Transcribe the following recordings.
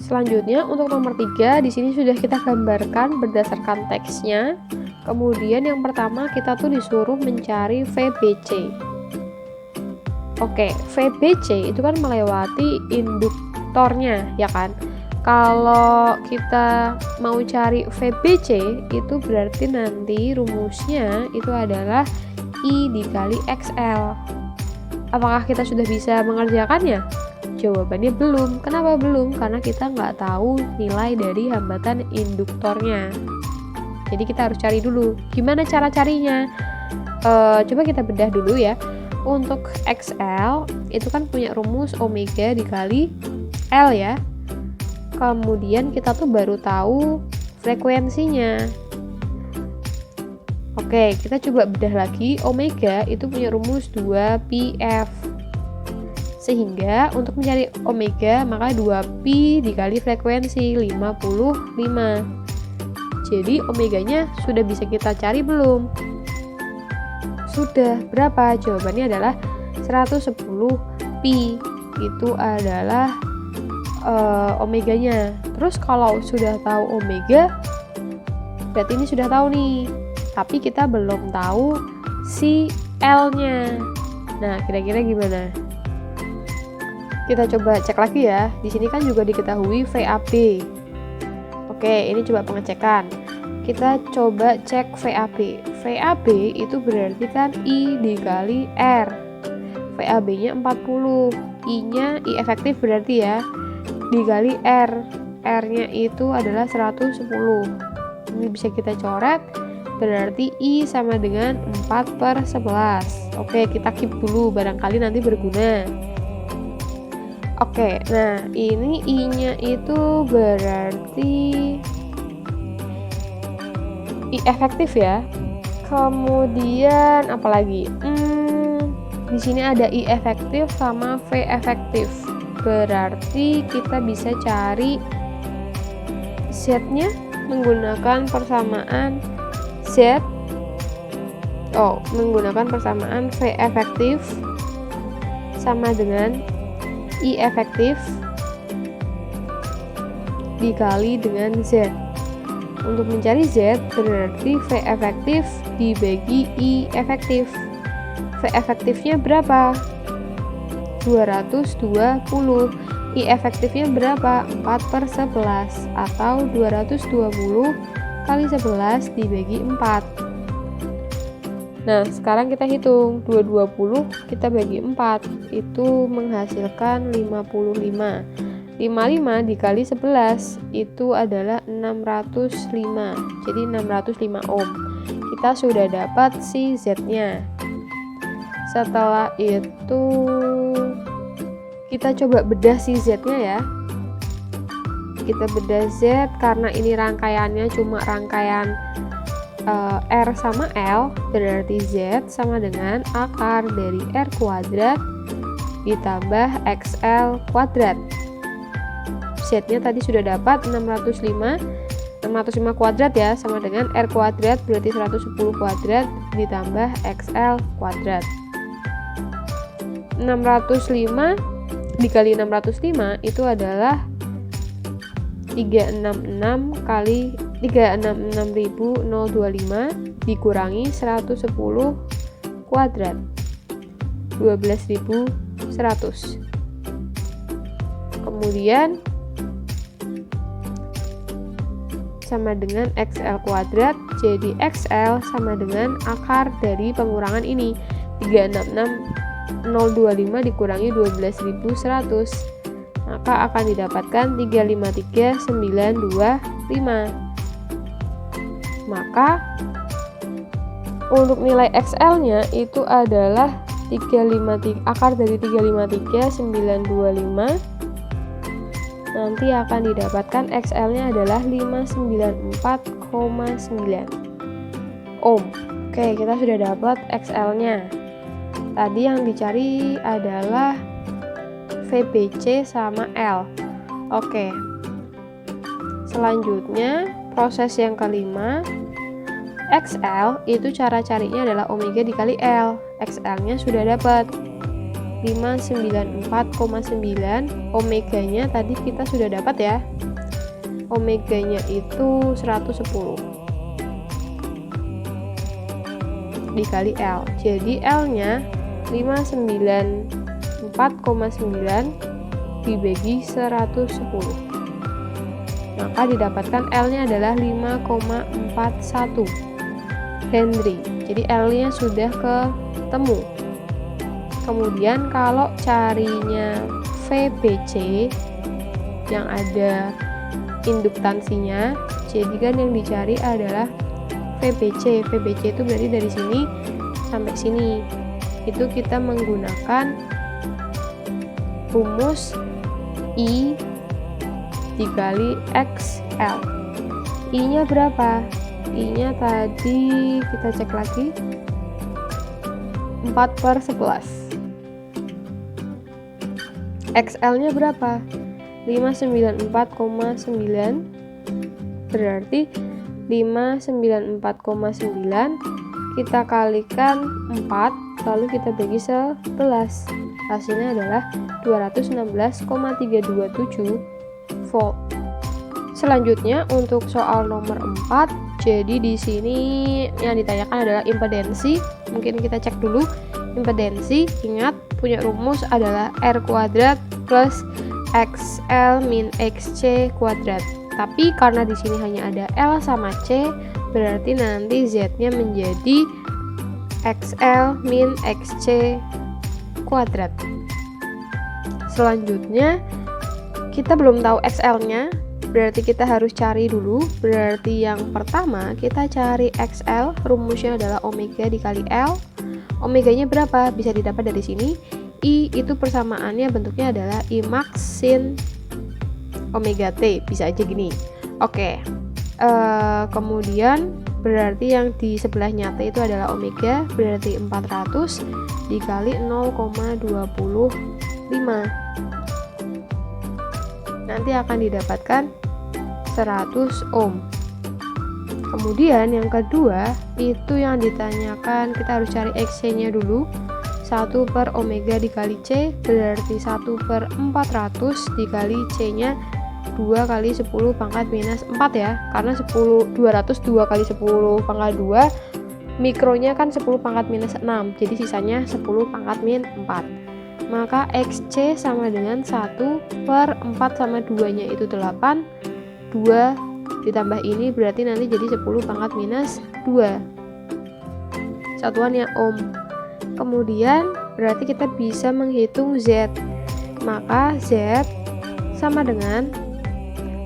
Selanjutnya untuk nomor 3 di sini sudah kita gambarkan berdasarkan teksnya. Kemudian yang pertama kita tuh disuruh mencari VBC. Oke, VBC itu kan melewati induktornya ya kan. Kalau kita mau cari VBC itu berarti nanti rumusnya itu adalah I dikali XL. Apakah kita sudah bisa mengerjakannya? Jawabannya belum. Kenapa belum? Karena kita nggak tahu nilai dari hambatan induktornya. Jadi kita harus cari dulu. Gimana cara carinya? Coba kita bedah dulu ya. Untuk XL itu kan punya rumus omega dikali L ya. Kemudian kita tuh baru tahu frekuensinya. Oke, kita coba bedah lagi. Omega itu punya rumus 2πf. Sehingga untuk mencari omega maka 2pi dikali frekuensi 55. Jadi omeganya sudah bisa kita cari belum? Sudah. Berapa? Jawabannya adalah 110pi. Itu adalah omeganya. Terus kalau sudah tahu omega berarti ini sudah tahu nih, tapi kita belum tahu si L-nya. Nah, kira-kira gimana? Kita coba cek lagi ya. Di sini kan juga diketahui VAB. Oke, ini coba pengecekan. Kita coba cek VAB. VAB itu berarti kan I dikali R. VAB-nya 40. I-nya I efektif berarti ya. Dikali R. R-nya itu adalah 110. Ini bisa kita coret. Berarti I sama dengan 4/11. Oke, kita keep dulu. Barangkali nanti berguna. Oke, nah ini I-nya itu berarti I efektif ya. Kemudian apalagi? Di sini ada I efektif sama V efektif. Berarti kita bisa cari Z-nya menggunakan persamaan Z. Menggunakan persamaan V efektif sama dengan I efektif dikali dengan Z. Untuk mencari Z berarti V efektif dibagi I efektif. V efektifnya berapa? 220. I efektifnya berapa? 4/11 atau 220 kali 11 dibagi 4. Nah, sekarang kita hitung 220 kita bagi 4 itu menghasilkan 55. 55 dikali 11 itu adalah 605. Jadi 605 ohm. Kita sudah dapat si Z-nya. Setelah itu kita coba bedah si Z-nya ya. Kita bedah Z karena ini rangkaiannya cuma rangkaian R sama L, berarti Z sama dengan akar dari R kuadrat ditambah XL kuadrat. Z-nya tadi sudah dapat 605 kuadrat ya, sama dengan R kuadrat berarti 110 kuadrat ditambah XL kuadrat. 605 dikali 605 itu adalah 366.025 dikurangi 110 kuadrat 12.100. Kemudian sama dengan XL kuadrat, jadi XL sama dengan akar dari pengurangan ini 366.025 dikurangi 12.100, maka akan didapatkan 353.925. Maka untuk nilai XL nya itu adalah 353, akar dari 353.925 nanti akan didapatkan XL nya adalah 594,9 ohm. Oke, kita sudah dapat XL nya. Tadi yang dicari adalah VBC sama L. Oke. Selanjutnya, proses yang kelima, XL itu cara carinya adalah omega dikali L. XL-nya sudah dapat. 594,9. Omeganya tadi kita sudah dapat ya. Omeganya itu 110 dikali L. Jadi L-nya 594,9 dibagi 110. Maka didapatkan L-nya adalah 5,41 Henry. Jadi L-nya sudah ketemu. Kemudian kalau carinya VBC yang ada induktansinya, jadi kan yang dicari adalah VBC. VBC itu berarti dari sini sampai sini. Itu kita menggunakan rumus I dikali XL. I-nya berapa? I-nya tadi kita cek lagi 4/11. XL-nya berapa? 594,9. Berarti 594,9 kita kalikan 4 lalu kita bagi 11. Hasilnya adalah 216,327 volt. Selanjutnya untuk soal nomor 4, jadi di sini yang ditanyakan adalah impedensi. Mungkin kita cek dulu impedensi. Ingat punya rumus adalah R kuadrat plus XL min XC kuadrat. Tapi karena di sini hanya ada L sama C, berarti nanti Z-nya menjadi XL min XC kuadrat. Selanjutnya kita belum tahu XL-nya, berarti kita harus cari dulu. Berarti yang pertama kita cari XL, rumusnya adalah omega dikali L. Omeganya berapa? Bisa didapat dari sini. I itu persamaannya bentuknya adalah I max sin omega T, bisa aja gini. Oke, kemudian berarti yang di sebelahnya T itu adalah omega, berarti 400 dikali 0,25. Nanti akan didapatkan 100 ohm. Kemudian yang kedua itu yang ditanyakan, kita harus cari XC-nya dulu. 1 per omega dikali C berarti 1 per 400 dikali C-nya 2 kali 10 pangkat minus 4 ya, karena 202 kali 10 pangkat 2 mikronya kan 10 pangkat minus 6, jadi sisanya 10 pangkat min 4. Maka XC sama dengan 1 per 4 sama 2 nya itu 8, 2 ditambah ini berarti nanti jadi 10 pangkat minus 2, satuannya ohm. Kemudian berarti kita bisa menghitung Z, maka Z sama dengan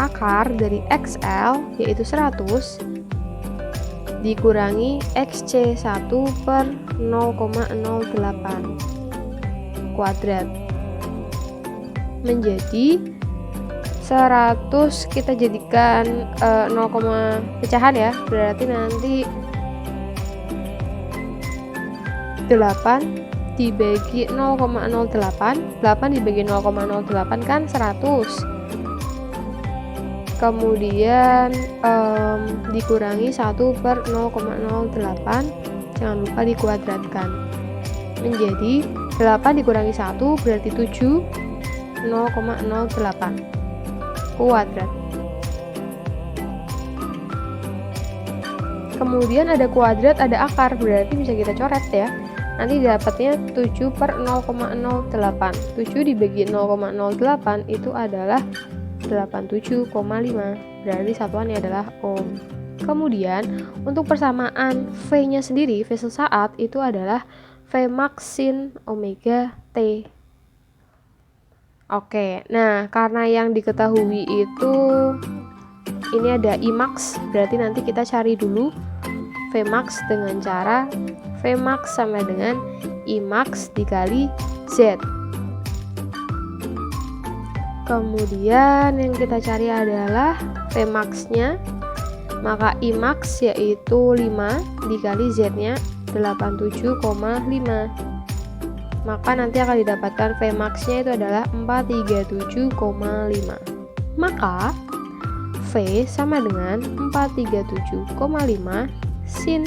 akar dari XL yaitu 100 dikurangi XC 1 per 0,08 kuadrat menjadi 100. Kita jadikan 0, pecahan ya, berarti nanti 8 dibagi 0,08, 8 dibagi 0,08 kan 100, kemudian dikurangi 1 per 0,08, jangan lupa dikuadratkan menjadi 8 dikurangi 1 berarti 7, 0,08 kuadrat. Kemudian ada kuadrat, ada akar, berarti bisa kita coret ya. Nanti dapatnya 7 per 0,08. 7 dibagi 0,08 itu adalah 87,5. Berarti satuannya adalah ohm. Kemudian untuk persamaan V-nya sendiri, V sesaat itu adalah V max sin omega T. Oke, nah karena yang diketahui itu ini ada I max, berarti nanti kita cari dulu V max dengan cara V max sama dengan I max dikali Z. Kemudian yang kita cari adalah V max-nya, maka I max yaitu 5 dikali Z-nya 87,5. Maka nanti akan didapatkan V max-nya itu adalah 437,5. Maka V sama dengan 437,5 sin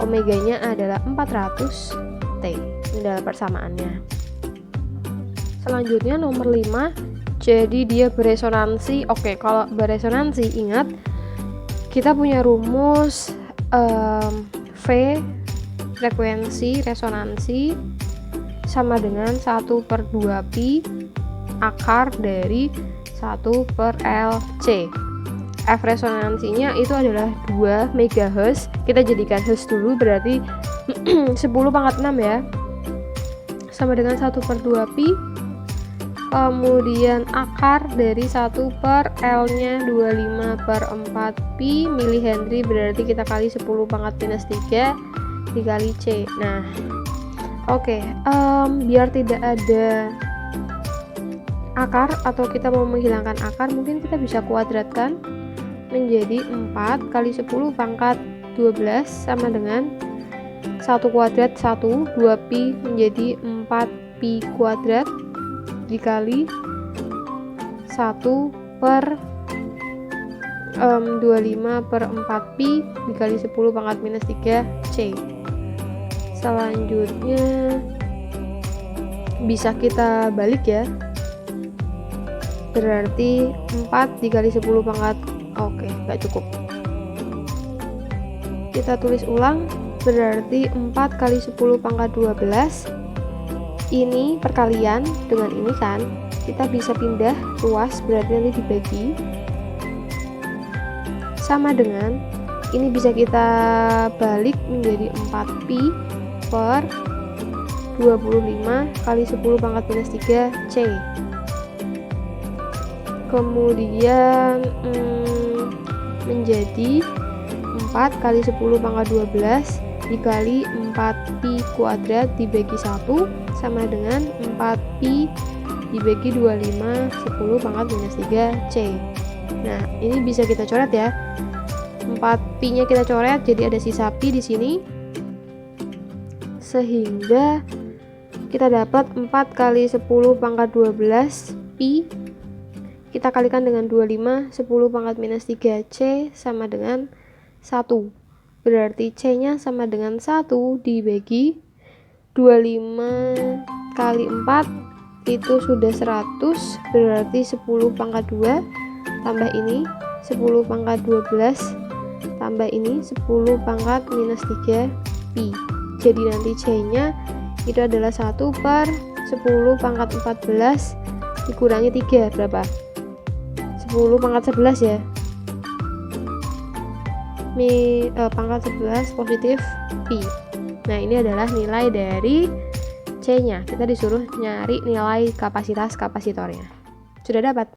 omeganya adalah 400 T. Ini adalah persamaannya. Selanjutnya nomor 5, jadi dia beresonansi. Oke, kalau beresonansi ingat kita punya rumus V frekuensi resonansi sama dengan 1/2pi akar dari 1/LC. F resonansinya itu adalah 2 MHz. Kita jadikan Hz dulu, berarti 10⁻6 ya, sama dengan 1/2pi. Kemudian akar dari 1/L nya 25/4pi milihenry, berarti kita kali 10⁻⁻3 dikali C. Nah oke, biar tidak ada akar atau kita mau menghilangkan akar, mungkin kita bisa kuadratkan menjadi 4 kali 10⁻12 sama dengan 1 kuadrat 1, 2pi menjadi 4pi kuadrat dikali 1/25/4pi dikali 10⁻⁻3 C. Selanjutnya bisa kita balik ya, berarti 4 dikali 10 pangkat, oke, nggak cukup, kita tulis ulang, berarti 4 kali 10⁻12. Ini perkalian dengan ini kan, kita bisa pindah ruas, berarti nanti dibagi sama dengan ini, bisa kita balik menjadi 4pi per 25 kali 10⁻⁻3 C. Kemudian menjadi 4 kali 10⁻12 dikali 4pi kuadrat dibagi 1 sama dengan 4pi dibagi 25 10⁻⁻3 C. Nah, ini bisa kita coret ya. 4pi nya kita coret, jadi ada sisa pi di sini. Sehingga kita dapat 4 kali 10⁻12 pi kita kalikan dengan 25 10⁻⁻3 C sama dengan 1. Berarti C-nya sama dengan 1 dibagi 25 kali 4 itu sudah 100, berarti 10⁻2 tambah ini 10⁻12 tambah ini 10⁻⁻3 pi. Jadi nanti C-nya itu adalah 1/10⁻14 dikurangi 3 berapa? 10⁻11 ya. Pangkat 11 positif pi. Nah, ini adalah nilai dari C-nya. Kita disuruh nyari nilai kapasitas kapasitornya. Sudah dapat?